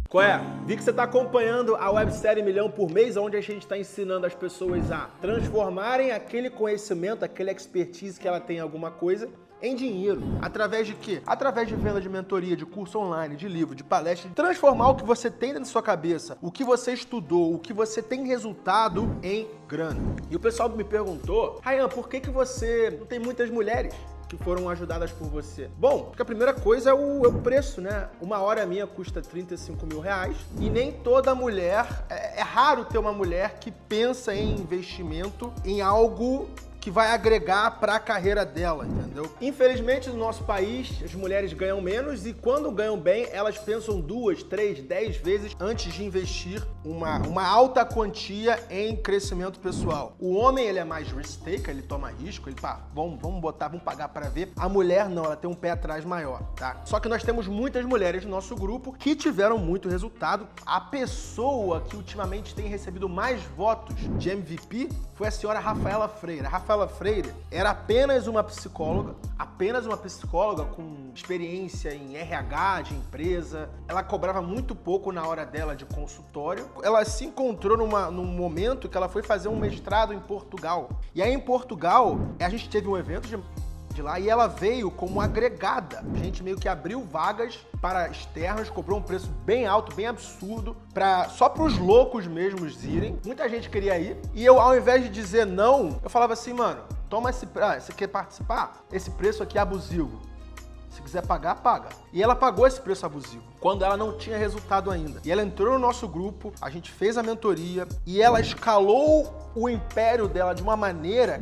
Qual é? Vi que você está acompanhando a websérie Milhão por Mês, onde a gente está ensinando as pessoas a transformarem aquele conhecimento, aquele expertise que ela tem em alguma coisa, em dinheiro. Através de quê? Através de venda de mentoria, de curso online, de livro, de palestra. Transformar o que você tem dentro da sua cabeça, o que você estudou, o que você tem resultado em grana. E o pessoal me perguntou, Ryan, por que você não tem muitas mulheres que foram ajudadas por você? Bom, porque a primeira coisa é o preço, né? Uma hora minha custa 35 mil reais e nem toda mulher, é raro ter uma mulher que pensa em investimento em algo que vai agregar para a carreira dela, entendeu? Infelizmente, no nosso país, as mulheres ganham menos e quando ganham bem, elas pensam 2, 3, 10 vezes antes de investir uma alta quantia em crescimento pessoal. O homem, ele é mais risk taker, ele toma risco, ele pá, vamos pagar para ver. A mulher não, ela tem um pé atrás maior, tá? Só que nós temos muitas mulheres no nosso grupo que tiveram muito resultado. A pessoa que ultimamente tem recebido mais votos de MVP foi a senhora Rafaela Freire. A Rafaela Freire era apenas uma psicóloga com experiência em RH de empresa. Ela cobrava muito pouco na hora dela de consultório. Ela se encontrou num momento que ela foi fazer um mestrado em Portugal. E aí em Portugal, a gente teve um evento de lá e ela veio como agregada. A gente meio que abriu vagas para externos, cobrou um preço bem alto, bem absurdo, só para os loucos mesmos irem. Muita gente queria ir e eu, ao invés de dizer não, eu falava assim, mano, toma você quer participar? Esse preço aqui é abusivo. Se quiser pagar, paga. E ela pagou esse preço abusivo, quando ela não tinha resultado ainda. E ela entrou no nosso grupo, a gente fez a mentoria e ela escalou o império dela de uma maneira,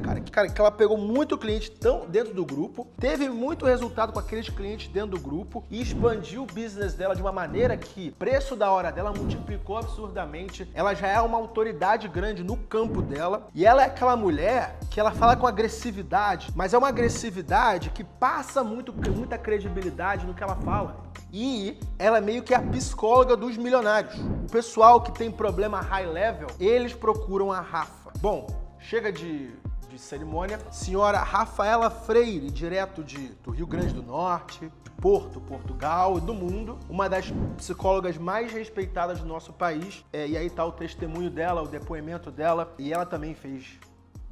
que ela pegou muito cliente dentro do grupo, teve muito resultado com aqueles clientes dentro do grupo e expandiu o business dela de uma maneira que o preço da hora dela multiplicou absurdamente. Ela já é uma autoridade grande no campo dela e ela é aquela mulher que ela fala com agressividade, mas é uma agressividade que passa muita credibilidade no que ela fala. E ela é meio que a psicóloga dos milionários. O pessoal que tem problema high level, eles procuram a Rafa. Bom, chega de cerimônia. Senhora Rafaela Freire, direto do Rio Grande do Norte, de Porto, Portugal, do mundo. Uma das psicólogas mais respeitadas do nosso país. E aí tá o testemunho dela, o depoimento dela. E ela também fez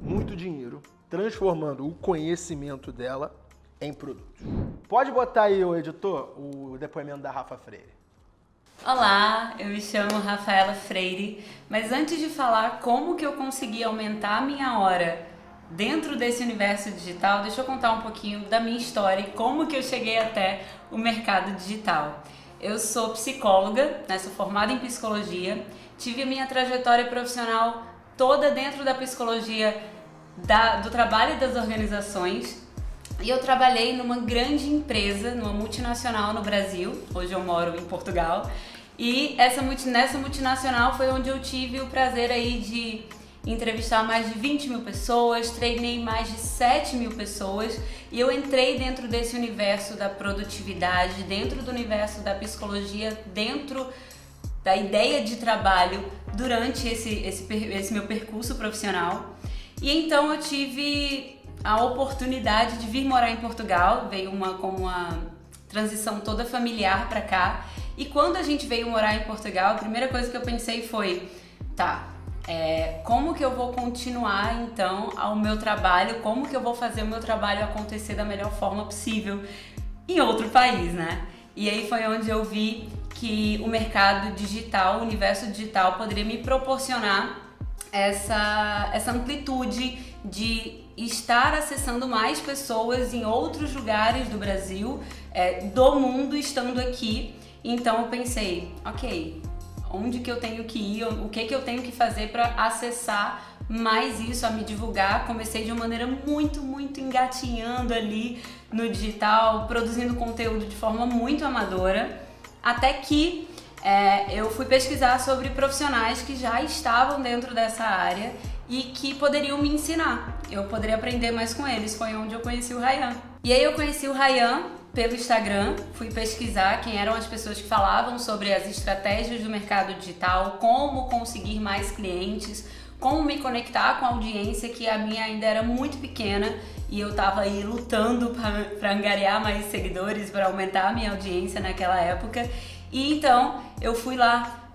muito dinheiro transformando o conhecimento dela em produtos. Pode botar aí, ô editor, o depoimento da Rafa Freire. Olá, eu me chamo Rafaela Freire, mas antes de falar como que eu consegui aumentar a minha hora dentro desse universo digital, deixa eu contar um pouquinho da minha história e como que eu cheguei até o mercado digital. Eu sou psicóloga, sou formada em psicologia, tive a minha trajetória profissional toda dentro da psicologia, do trabalho e das organizações. E eu trabalhei numa grande empresa, numa multinacional no Brasil, hoje eu moro em Portugal, e nessa multinacional foi onde eu tive o prazer aí de entrevistar mais de 20 mil pessoas, treinei mais de 7 mil pessoas e eu entrei dentro desse universo da produtividade, dentro do universo da psicologia, dentro da ideia de trabalho durante esse meu percurso profissional. E então eu tive a oportunidade de vir morar em Portugal, veio como uma transição toda familiar para cá. E quando a gente veio morar em Portugal, a primeira coisa que eu pensei foi, como que eu vou continuar então ao meu trabalho, como que eu vou fazer o meu trabalho acontecer da melhor forma possível em outro país, né? E aí foi onde eu vi que o mercado digital, o universo digital poderia me proporcionar essa amplitude de estar acessando mais pessoas em outros lugares do Brasil, do mundo, estando aqui. Então eu pensei, ok, onde que eu tenho que ir, o que eu tenho que fazer para acessar mais isso, a me divulgar. Comecei de uma maneira muito engatinhando ali no digital, produzindo conteúdo de forma muito amadora, até que eu fui pesquisar sobre profissionais que já estavam dentro dessa área e que poderiam me ensinar. Eu poderia aprender mais com eles. Foi onde eu conheci o Ryan. E aí eu conheci o Ryan pelo Instagram, fui pesquisar quem eram as pessoas que falavam sobre as estratégias do mercado digital, como conseguir mais clientes, como me conectar com a audiência, que a minha ainda era muito pequena e eu tava aí lutando para angariar mais seguidores, para aumentar a minha audiência naquela época. E então eu fui lá,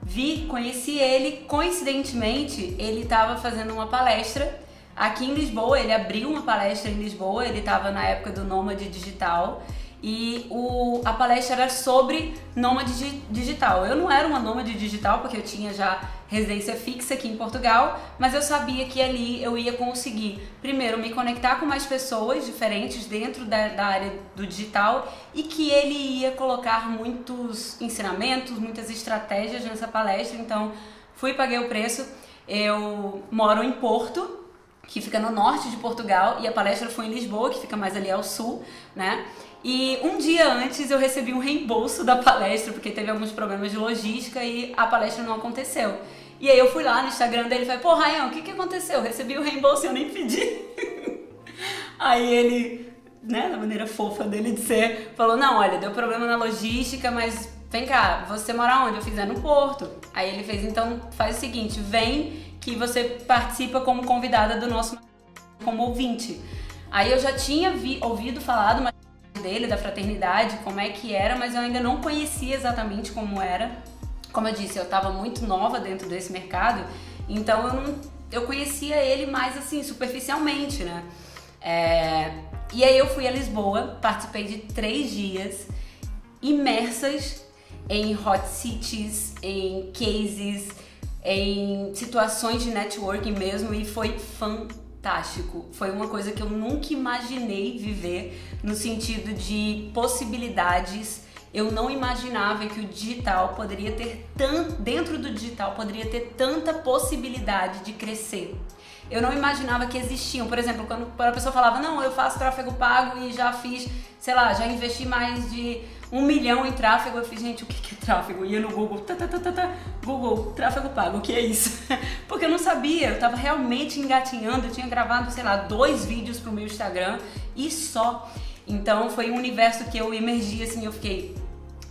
conheci ele, coincidentemente ele estava fazendo uma palestra aqui em Lisboa, ele abriu uma palestra em Lisboa, ele estava na época do Nômade Digital e a palestra era sobre nômade digital. Eu não era uma nômade digital porque eu tinha já residência fixa aqui em Portugal, mas eu sabia que ali eu ia conseguir, primeiro, me conectar com mais pessoas diferentes dentro da área do digital e que ele ia colocar muitos ensinamentos, muitas estratégias nessa palestra. Então, fui e paguei o preço. Eu moro em Porto, que fica no norte de Portugal, e a palestra foi em Lisboa, que fica mais ali ao sul, né? E um dia antes eu recebi um reembolso da palestra, porque teve alguns problemas de logística e a palestra não aconteceu. E aí eu fui lá no Instagram dele e falei, pô, Ryan, o que aconteceu? Eu recebi o reembolso e eu nem pedi. Aí ele, né, da maneira fofa dele de ser, falou, não, olha, deu problema na logística, mas vem cá, você mora onde? Eu fiz no Porto. Aí ele fez, então faz o seguinte, vem que você participa como convidada do nosso, como ouvinte. Aí eu já tinha ouvido falar de uma dele, da fraternidade, como é que era, mas eu ainda não conhecia exatamente como era. Como eu disse, eu estava muito nova dentro desse mercado, então eu conhecia ele mais assim, superficialmente, né? E aí eu fui a Lisboa, participei de 3 dias imersas em hot cities, em cases, em situações de networking mesmo, e foi fantástico. Foi uma coisa que eu nunca imaginei viver, no sentido de possibilidades. Eu não imaginava que o digital poderia ter dentro do digital poderia ter tanta possibilidade de crescer. Eu não imaginava que existiam, por exemplo, quando a pessoa falava, não, eu faço tráfego pago e já fiz, sei lá, já investi mais de 1 milhão em tráfego. Eu fiz, gente, o que é tráfego? Ia no Google, Google, tráfego pago, o que é isso? Porque eu não sabia, eu tava realmente engatinhando, eu tinha gravado, sei lá, 2 vídeos pro meu Instagram e só. Então foi um universo que eu emergi assim, eu fiquei,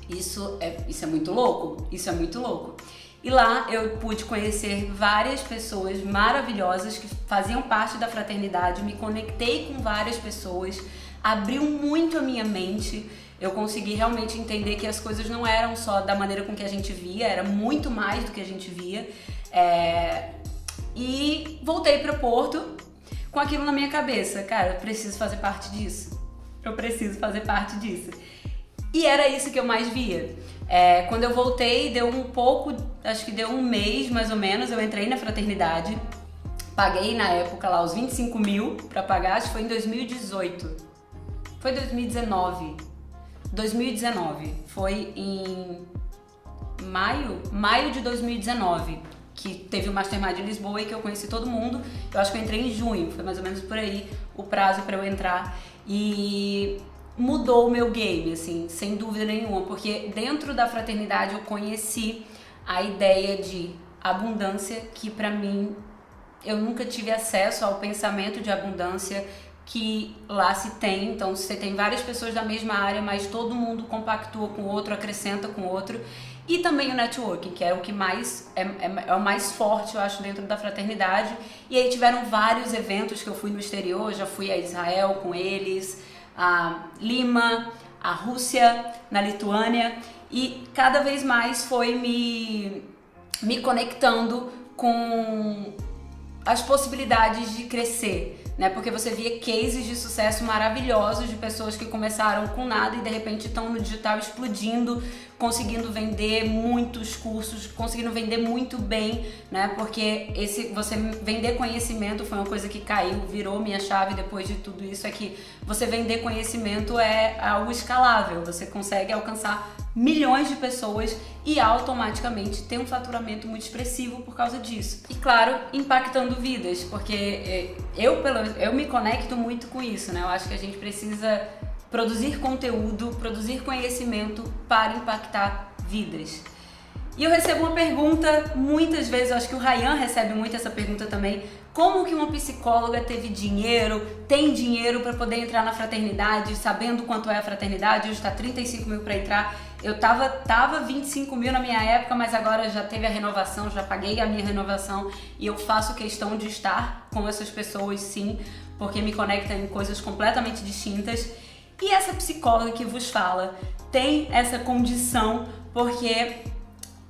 isso é muito louco, isso é muito louco. E lá eu pude conhecer várias pessoas maravilhosas que faziam parte da fraternidade, me conectei com várias pessoas, abriu muito a minha mente, eu consegui realmente entender que as coisas não eram só da maneira com que a gente via, era muito mais do que a gente via. E voltei para Porto com aquilo na minha cabeça, cara, eu preciso fazer parte disso. Eu preciso fazer parte disso. E era isso que eu mais via. Quando eu voltei, deu um pouco, acho que deu 1 mês mais ou menos, eu entrei na fraternidade. Paguei na época lá os 25 mil pra pagar, acho que foi em 2018. Foi 2019. 2019. Foi em maio de 2019. Que teve o Mastermind de Lisboa e que eu conheci todo mundo. Eu acho que eu entrei em junho, foi mais ou menos por aí o prazo para eu entrar. E mudou o meu game, assim, sem dúvida nenhuma, porque dentro da fraternidade eu conheci a ideia de abundância, que pra mim, eu nunca tive acesso ao pensamento de abundância que lá se tem. Então você tem várias pessoas da mesma área, mas todo mundo compactua com o outro, acrescenta com o outro. E também o networking, que é o que mais é o mais forte, eu acho, dentro da fraternidade. E aí tiveram vários eventos que eu fui no exterior, já fui a Israel com eles, a Lima, a Rússia, na Lituânia, e cada vez mais foi me conectando com as possibilidades de crescer, né? Porque você via cases de sucesso maravilhosos de pessoas que começaram com nada e de repente estão no digital explodindo, conseguindo vender muitos cursos, conseguindo vender muito bem, né? Porque você vender conhecimento foi uma coisa que caiu, virou minha chave depois de tudo isso, é que você vender conhecimento é algo escalável, você consegue alcançar milhões de pessoas e automaticamente ter um faturamento muito expressivo por causa disso. E claro, impactando vidas, porque eu me conecto muito com isso, né? Eu acho que a gente precisa produzir conteúdo, produzir conhecimento para impactar vidas. E eu recebo uma pergunta muitas vezes, eu acho que o Ryan recebe muito essa pergunta também: como que uma psicóloga tem dinheiro para poder entrar na fraternidade, sabendo quanto é a fraternidade? Hoje está 35 mil para entrar. Eu tava 25 mil na minha época, mas agora já teve a renovação, já paguei a minha renovação e eu faço questão de estar com essas pessoas, sim, porque me conecta em coisas completamente distintas. E essa psicóloga que vos fala tem essa condição porque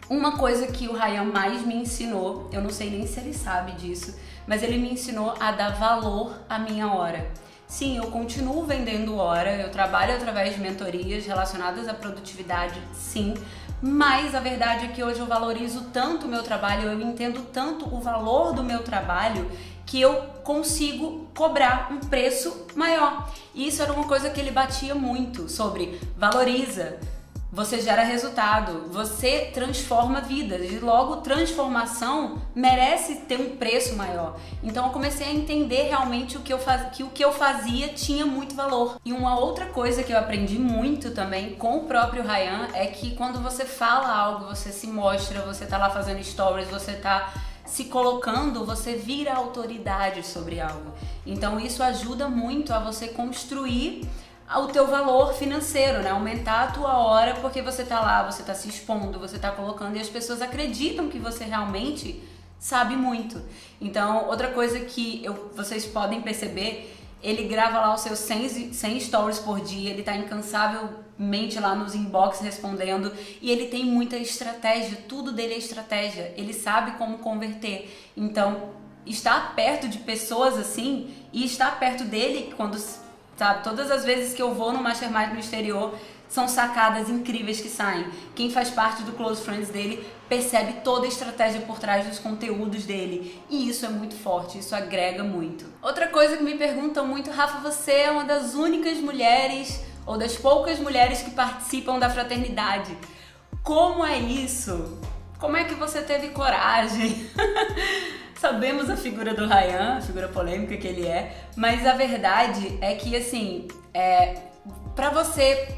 uma coisa que o Ryan mais me ensinou, eu não sei nem se ele sabe disso, mas ele me ensinou a dar valor à minha hora. Sim, eu continuo vendendo hora, eu trabalho através de mentorias relacionadas à produtividade, sim, mas a verdade é que hoje eu valorizo tanto o meu trabalho, eu entendo tanto o valor do meu trabalho, que eu consigo cobrar um preço maior. E isso era uma coisa que ele batia muito sobre valoriza. Você gera resultado, você transforma vidas e logo transformação merece ter um preço maior. Então eu comecei a entender realmente que o que eu fazia tinha muito valor. E uma outra coisa que eu aprendi muito também com o próprio Ryan é que quando você fala algo, você se mostra, você tá lá fazendo stories, você tá se colocando, você vira autoridade sobre algo. Então isso ajuda muito a você construir o teu valor financeiro, né? Aumentar a tua hora porque você tá lá, você tá se expondo, você tá colocando e as pessoas acreditam que você realmente sabe muito. Então, outra coisa que vocês podem perceber, ele grava lá os seus 100 stories por dia, ele tá incansavelmente lá nos inbox respondendo e ele tem muita estratégia, tudo dele é estratégia, ele sabe como converter. Então, estar perto de pessoas assim e estar perto dele quando... Sabe, todas as vezes que eu vou no Mastermind no exterior, são sacadas incríveis que saem. Quem faz parte do Close Friends dele percebe toda a estratégia por trás dos conteúdos dele. E isso é muito forte, isso agrega muito. Outra coisa que me perguntam muito, Rafa, você é uma das únicas mulheres, ou das poucas mulheres que participam da fraternidade. Como é isso? Como é que você teve coragem? Sabemos a figura do Ryan, a figura polêmica que ele é, mas a verdade é que, assim, pra você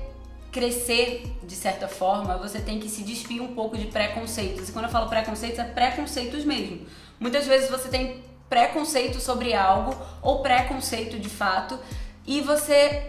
crescer de certa forma, você tem que se despir um pouco de preconceitos. E quando eu falo preconceitos, é preconceitos mesmo. Muitas vezes você tem preconceito sobre algo, ou preconceito de fato, e você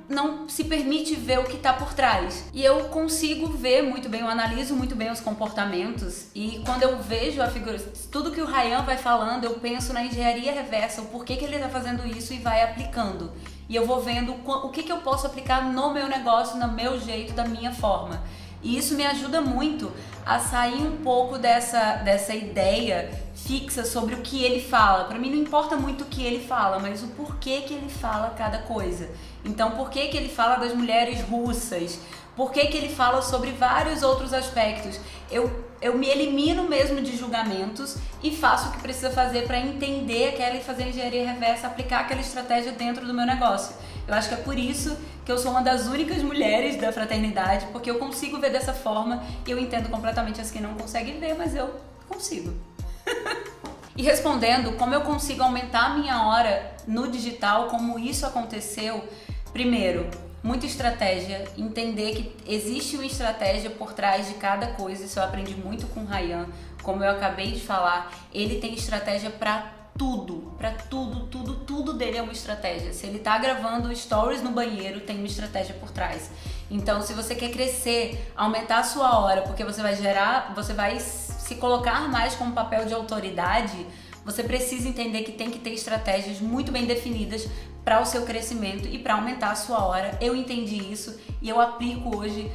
não se permite ver o que está por trás. E eu consigo ver muito bem, eu analiso muito bem os comportamentos e quando eu vejo a figura, tudo que o Ryan vai falando, eu penso na engenharia reversa, o porquê que ele está fazendo isso e vai aplicando. E eu vou vendo o que eu posso aplicar no meu negócio, no meu jeito, da minha forma. E isso me ajuda muito a sair um pouco dessa ideia fixa sobre o que ele fala. Para mim não importa muito o que ele fala, mas o porquê que ele fala cada coisa. Então, por que ele fala das mulheres russas? Por que ele fala sobre vários outros aspectos? Eu me elimino mesmo de julgamentos e faço o que precisa fazer para entender aquela e fazer engenharia reversa, aplicar aquela estratégia dentro do meu negócio. Eu acho que é por isso que eu sou uma das únicas mulheres da fraternidade, porque eu consigo ver dessa forma e eu entendo completamente as que não conseguem ver, mas eu consigo. E respondendo como eu consigo aumentar a minha hora no digital, como isso aconteceu, primeiro, muita estratégia, entender que existe uma estratégia por trás de cada coisa, isso eu aprendi muito com o Ryan, como eu acabei de falar, ele tem estratégia para tudo dele é uma estratégia. Se ele tá gravando stories no banheiro, tem uma estratégia por trás. Então, se você quer crescer, aumentar a sua hora, porque você vai se colocar mais como papel de autoridade, você precisa entender que tem que ter estratégias muito bem definidas para o seu crescimento e para aumentar a sua hora. Eu entendi isso e eu aplico hoje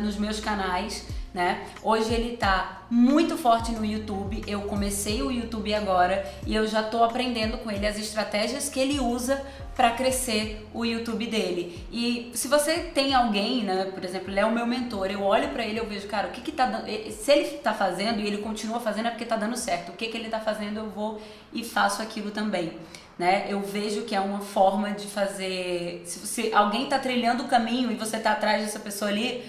nos meus canais, né? Hoje ele tá muito forte no YouTube, eu comecei o YouTube agora e eu já tô aprendendo com ele as estratégias que ele usa para crescer o YouTube dele. E se você tem alguém, né, por exemplo, ele é o meu mentor, eu olho para ele, eu vejo, cara, o que tá dando, se ele tá fazendo e ele continua fazendo é porque tá dando certo, o que ele tá fazendo eu vou e faço aquilo também. Né? Eu vejo que é uma forma de fazer, se alguém tá trilhando o caminho e você tá atrás dessa pessoa ali,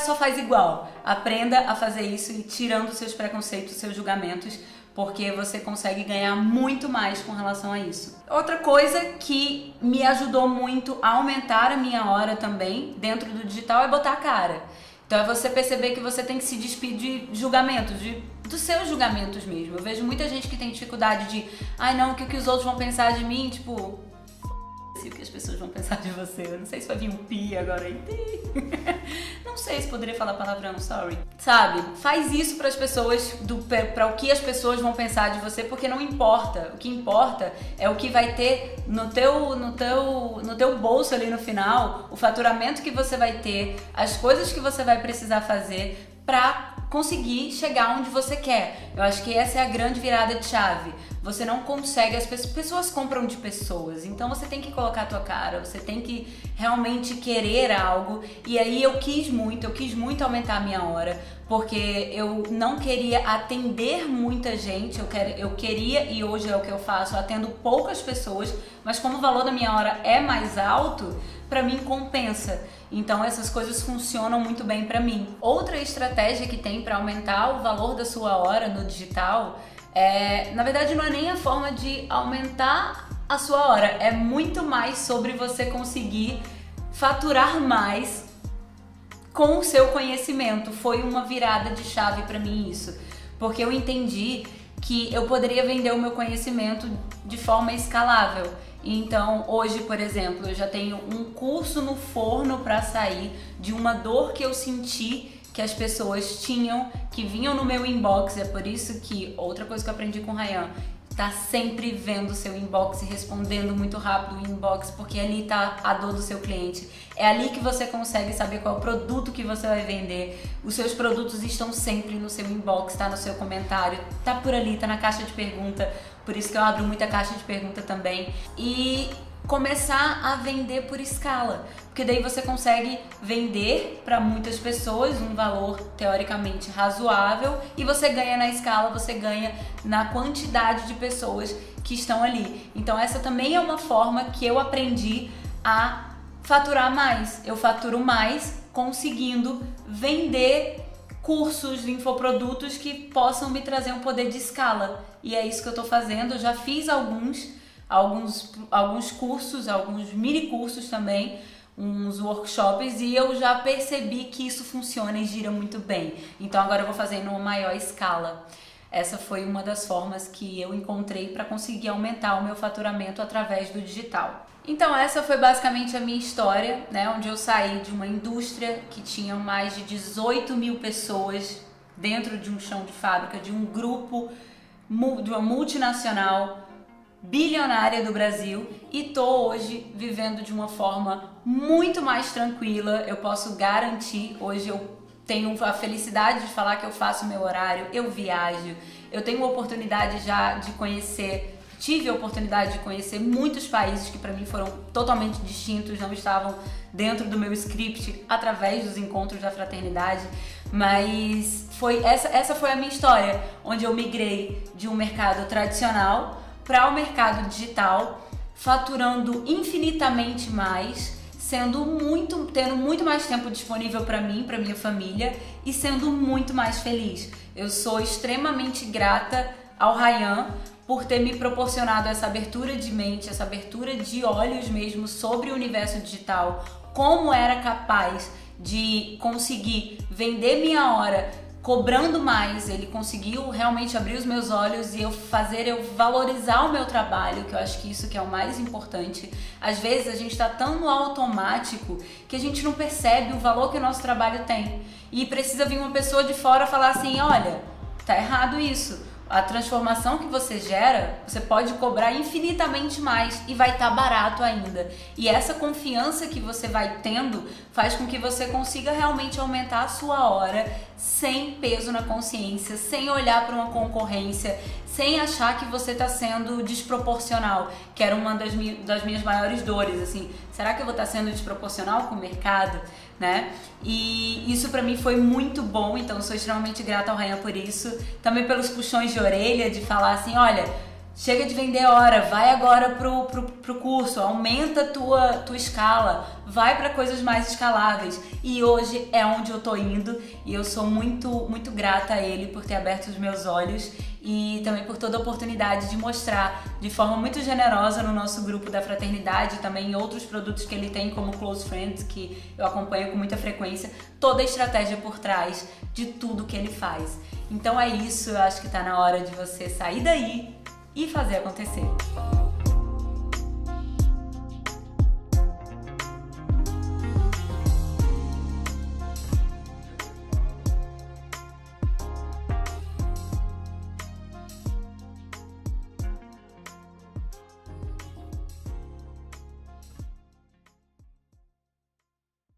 só faz igual. Aprenda a fazer isso e tirando seus preconceitos, seus julgamentos, porque você consegue ganhar muito mais com relação a isso. Outra coisa que me ajudou muito a aumentar a minha hora também dentro do digital é botar a cara. Então é você perceber que você tem que se despir de julgamentos, dos seus julgamentos mesmo. Eu vejo muita gente que tem dificuldade de, ai não, o que os outros vão pensar de mim, tipo, o que as pessoas vão pensar de você. Eu não sei se vai vir um pi agora aí. Não sei se poderia falar palavrão, sorry. Sabe? Faz isso pras pessoas, pra o que as pessoas vão pensar de você, porque não importa. O que importa é o que vai ter no teu bolso ali no final, o faturamento que você vai ter, as coisas que você vai precisar fazer pra conseguir chegar onde você quer. Eu acho que essa é a grande virada de chave. Você não consegue, as pessoas compram de pessoas, então você tem que colocar a tua cara, você tem que realmente querer algo. E aí eu quis muito aumentar a minha hora, porque eu não queria atender muita gente, eu queria, e hoje é o que eu faço, eu atendo poucas pessoas, mas como o valor da minha hora é mais alto, pra mim compensa. Então essas coisas funcionam muito bem pra mim. Outra estratégia que tem pra aumentar o valor da sua hora no digital na verdade não é nem a forma de aumentar a sua hora, é muito mais sobre você conseguir faturar mais com o seu conhecimento. Foi uma virada de chave pra mim isso, porque eu entendi que eu poderia vender o meu conhecimento de forma escalável. Então, hoje, por exemplo, eu já tenho um curso no forno para sair de uma dor que eu senti que as pessoas tinham, que vinham no meu inbox. É por isso que, outra coisa que eu aprendi com o Ryan, tá sempre vendo o seu inbox e respondendo muito rápido o inbox, porque ali tá a dor do seu cliente. É ali que você consegue saber qual é o produto que você vai vender. Os seus produtos estão sempre no seu inbox, tá no seu comentário, tá por ali, tá na caixa de pergunta. Por isso que eu abro muita caixa de pergunta também. E começar a vender por escala, porque daí você consegue vender para muitas pessoas um valor teoricamente razoável e você ganha na escala, você ganha na quantidade de pessoas que estão ali. Então essa também é uma forma que eu aprendi a faturar mais. Eu faturo mais conseguindo vender cursos, infoprodutos que possam me trazer um poder de escala. E é isso que eu tô fazendo. Eu já fiz alguns cursos, alguns mini cursos também, uns workshops, e eu já percebi que isso funciona e gira muito bem. Então agora eu vou fazer numa maior escala. Essa foi uma das formas que eu encontrei para conseguir aumentar o meu faturamento através do digital. Então essa foi basicamente a minha história, né? Onde eu saí de uma indústria que tinha mais de 18 mil pessoas dentro de um chão de fábrica, de um grupo, de uma multinacional bilionária do Brasil, e tô hoje vivendo de uma forma muito mais tranquila. Eu posso garantir, hoje eu tenho a felicidade de falar que eu faço meu horário, eu viajo, eu tenho a oportunidade já de conhecer, tive a oportunidade de conhecer muitos países que para mim foram totalmente distintos, não estavam dentro do meu script através dos encontros da fraternidade, mas essa foi a minha história, onde eu migrei de um mercado tradicional para o mercado digital, faturando infinitamente mais, tendo muito mais tempo disponível para mim, para minha família, e sendo muito mais feliz. Eu sou extremamente grata ao Ryan por ter me proporcionado essa abertura de mente, essa abertura de olhos mesmo sobre o universo digital, como era capaz de conseguir vender minha hora cobrando mais. Ele conseguiu realmente abrir os meus olhos e eu valorizar o meu trabalho, que eu acho que isso que é o mais importante. Às vezes a gente está tão no automático que a gente não percebe o valor que o nosso trabalho tem. E precisa vir uma pessoa de fora falar assim, olha, tá errado isso. A transformação que você gera, você pode cobrar infinitamente mais e vai estar barato ainda. E essa confiança que você vai tendo faz com que você consiga realmente aumentar a sua hora sem peso na consciência, sem olhar para uma concorrência, sem achar que você está sendo desproporcional, que era uma das minhas maiores dores, assim, será que eu vou estar sendo desproporcional com o mercado, né? E isso pra mim foi muito bom, então eu sou extremamente grata ao Ryan por isso, também pelos puxões de orelha, de falar assim, olha, chega de vender hora, vai agora pro curso, aumenta tua escala, vai para coisas mais escaláveis. E hoje é onde eu tô indo e eu sou muito, muito grata a ele por ter aberto os meus olhos e também por toda a oportunidade de mostrar de forma muito generosa no nosso grupo da fraternidade e também em outros produtos que ele tem como Close Friends, que eu acompanho com muita frequência, toda a estratégia por trás de tudo que ele faz. Então é isso, eu acho que tá na hora de você sair daí e fazer acontecer.